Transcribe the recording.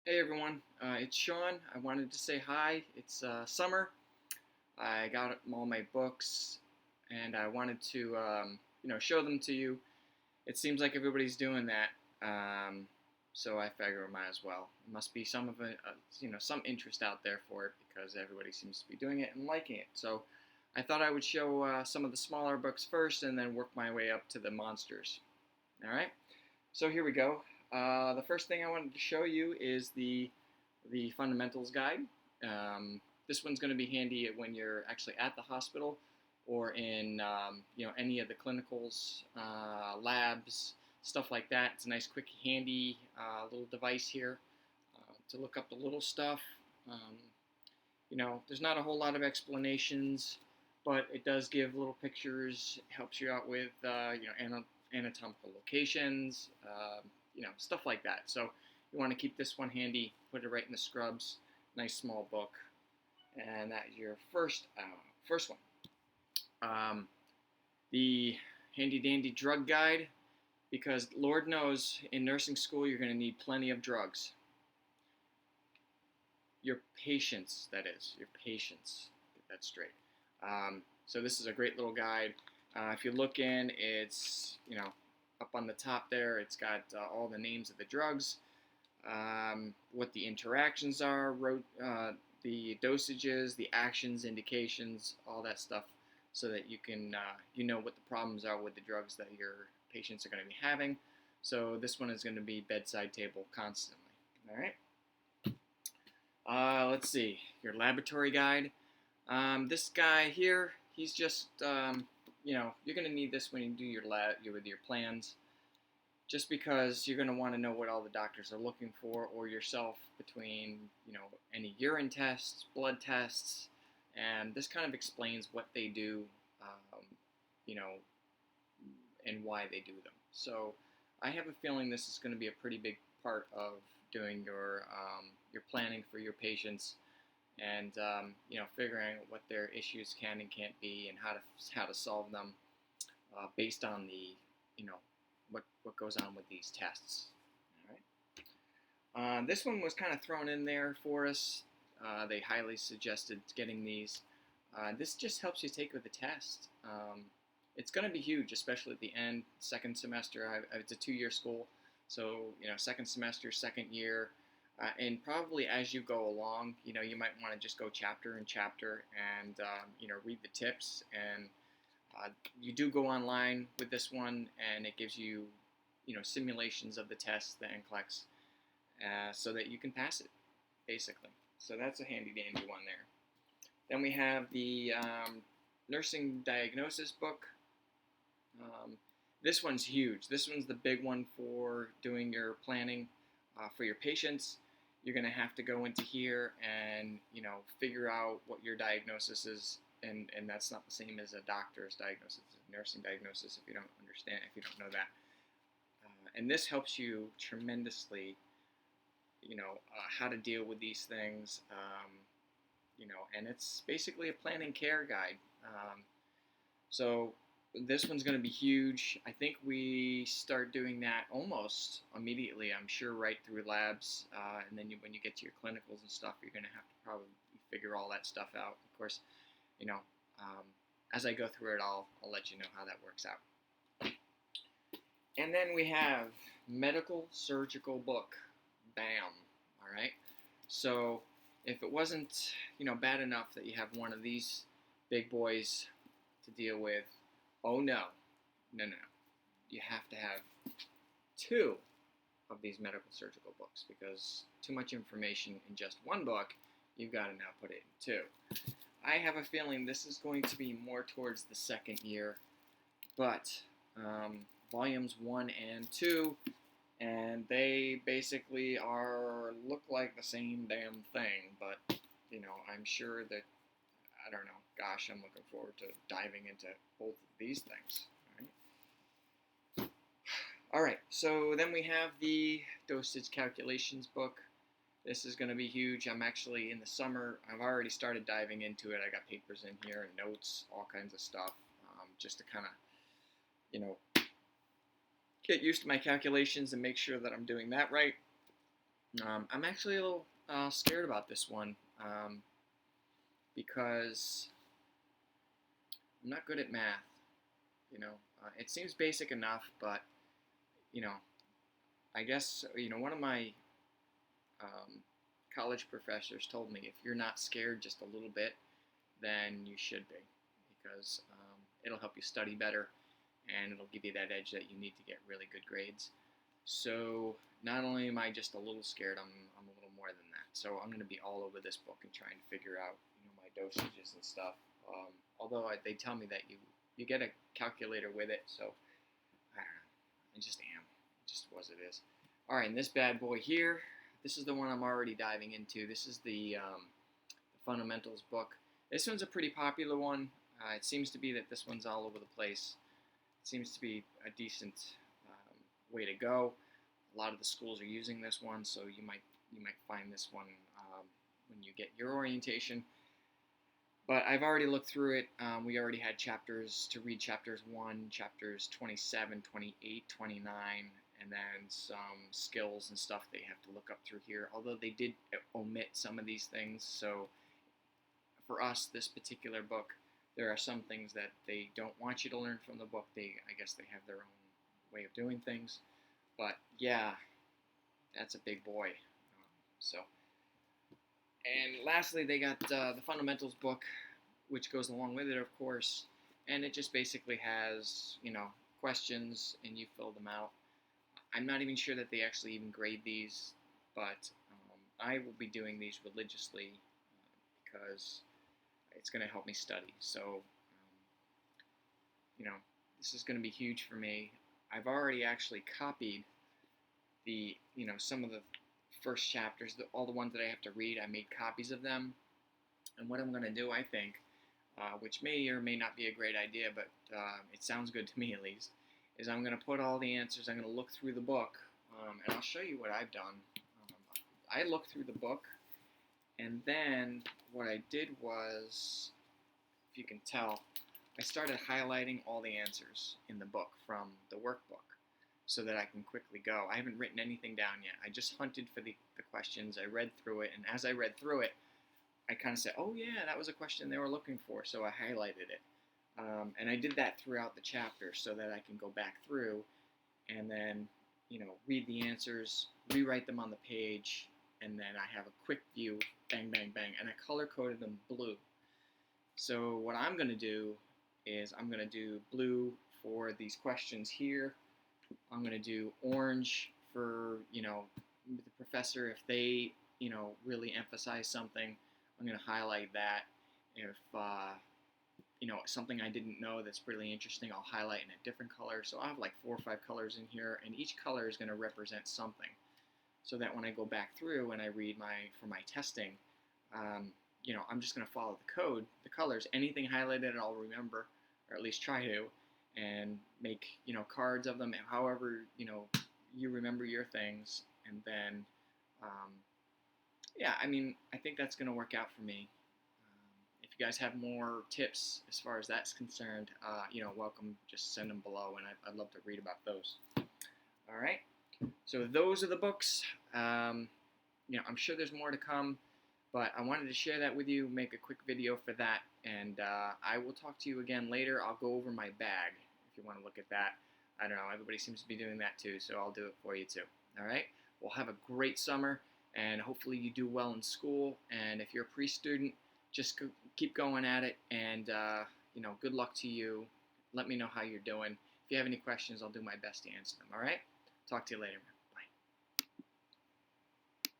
Hey everyone, it's Sean. I wanted to say hi. It's summer. I got all my books, and I wanted to, show them to you. It seems like everybody's doing that, so I figure I might as well. There must be some of it, some interest out there for it because everybody seems to be doing it and liking it. So I thought I would show some of the smaller books first, and then work my way up to the monsters. All right. So here we go. The first thing I wanted to show you is the fundamentals guide. This one's going to be handy when you're actually at the hospital or in any of the clinicals, labs, stuff like that. It's a nice, quick, handy little device here to look up the little stuff. Um, there's not a whole lot of explanations, but it does give little pictures. It helps you out with anatomical locations, stuff like that. So you want to keep this one handy. Put it right in the scrubs. Nice small book, and that's your first one. The handy dandy drug guide, because Lord knows in nursing school you're going to need plenty of drugs. Your patients, that is, your patients. Get that straight. So this is a great little guide. If you look in, it's up on the top there. It's got all the names of the drugs, what the interactions are, the dosages, the actions, indications, all that stuff, so that you can what the problems are with the drugs that your patients are going to be having. So this one is going to be bedside table constantly. All right. Let's see, your laboratory guide. This guy here, he's just, you're going to need this when you do your with your plans, just because you're going to want to know what all the doctors are looking for, or yourself, between, any urine tests, blood tests, and this kind of explains what they do, you know, and why they do them. So I have a feeling this is going to be a pretty big part of doing your planning for your patients, and figuring what their issues can and can't be, and how to solve them based on the what goes on with these tests. All right. This one was kind of thrown in there for us. They highly suggested getting these. This just helps you take with the test. It's going to be huge, especially at the end, second semester. It's a 2-year school, so second semester, second year, and probably as you go along, you might want to just go chapter and chapter, and read the tips. And you do go online with this one, and it gives you simulations of the tests, the NCLEX, so that you can pass it, basically. So that's a handy dandy one there. Then we have the nursing diagnosis book. This one's huge. This one's the big one for doing your planning for your patients. You're going to have to go into here and figure out what your diagnosis is, and that's not the same as a doctor's diagnosis. It's a nursing diagnosis, if you don't know that. And this helps you tremendously, how to deal with these things, and it's basically a planning care guide. So this one's going to be huge. I think we start doing that almost immediately, I'm sure, right through labs, and then when you get to your clinicals and stuff, you're going to have to probably figure all that stuff out. Of course, as I go through it, I'll let you know how that works out. And then we have medical surgical book. Bam. All right. So if it wasn't, bad enough that you have one of these big boys to deal with, oh no. You have to have 2 of these medical surgical books, because too much information in just one book, you've got to now put it in 2. I have a feeling this is going to be more towards the second year, but volumes 1 and 2, and they basically look like the same damn thing, but I'm sure that, I don't know, gosh, I'm looking forward to diving into both of these things. All right, so then we have the dosage calculations book. This is going to be huge. I'm actually, in the summer, I've already started diving into it. I got papers in here and notes, all kinds of stuff, just to kind of, get used to my calculations and make sure that I'm doing that right. I'm actually a little scared about this one because I'm not good at math. It seems basic enough, but you know, I guess one of my um, college professors told me if you're not scared just a little bit, then you should be, because it'll help you study better, and it'll give you that edge that you need to get really good grades. So not only am I just a little scared, I'm a little more than that. So I'm going to be all over this book and trying to figure out my dosages and stuff. Although they tell me that you get a calculator with it, so I don't know. I just am. It just was it is. All right, and this bad boy here. This is the one I'm already diving into. This is the fundamentals book. This one's a pretty popular one. It seems to be that this one's all over the place. It seems to be a decent way to go. A lot of the schools are using this one, so you might find this one when you get your orientation. But I've already looked through it. We already had chapters to read, chapters 1, chapters 27, 28, 29, and then some skills and stuff that you have to look up through here. Although they did omit some of these things, so for us, this particular book, there are some things that they don't want you to learn from the book. I guess they have their own way of doing things. But yeah, that's a big boy. So, and lastly, they got the fundamentals book, which goes along with it, of course, and it just basically has questions, and you fill them out. I'm not even sure that they actually even grade these, but I will be doing these religiously because it's going to help me study. So, this is going to be huge for me. I've already actually copied the, some of the first chapters, all the ones that I have to read. I made copies of them. And what I'm going to do, I think, which may or may not be a great idea, but it sounds good to me at least, is I'm going to put all the answers. I'm going to look through the book, and I'll show you what I've done. I looked through the book, and then what I did was, if you can tell, I started highlighting all the answers in the book from the workbook so that I can quickly go. I haven't written anything down yet. I just hunted for the questions. I read through it, and as I read through it, I kind of said, oh yeah, that was a question they were looking for, so I highlighted it. And I did that throughout the chapter so that I can go back through and then, read the answers, rewrite them on the page, and then I have a quick view, bang, bang, bang, and I color-coded them blue. So what I'm going to do is I'm going to do blue for these questions here. I'm going to do orange for, the professor if they, really emphasize something. I'm going to highlight that. If, something I didn't know that's really interesting, I'll highlight in a different color. So I have like 4 or 5 colors in here, and each color is going to represent something. So that when I go back through and I read for my testing, I'm just going to follow the code, the colors. Anything highlighted, I'll remember, or at least try to, and make, cards of them, however, you remember your things. And then, I think that's going to work out for me. If you guys have more tips as far as that's concerned, welcome. Just send them below, and I'd love to read about those. All right. So those are the books. I'm sure there's more to come, but I wanted to share that with you, make a quick video for that, and I will talk to you again later. I'll go over my bag if you want to look at that. I don't know, everybody seems to be doing that too, so I'll do it for you too. All right? Well, have a great summer, and hopefully you do well in school, and if you're a pre-student, just keep going at it, and good luck to you. Let me know how you're doing. If you have any questions, I'll do my best to answer them. All right? Talk to you later.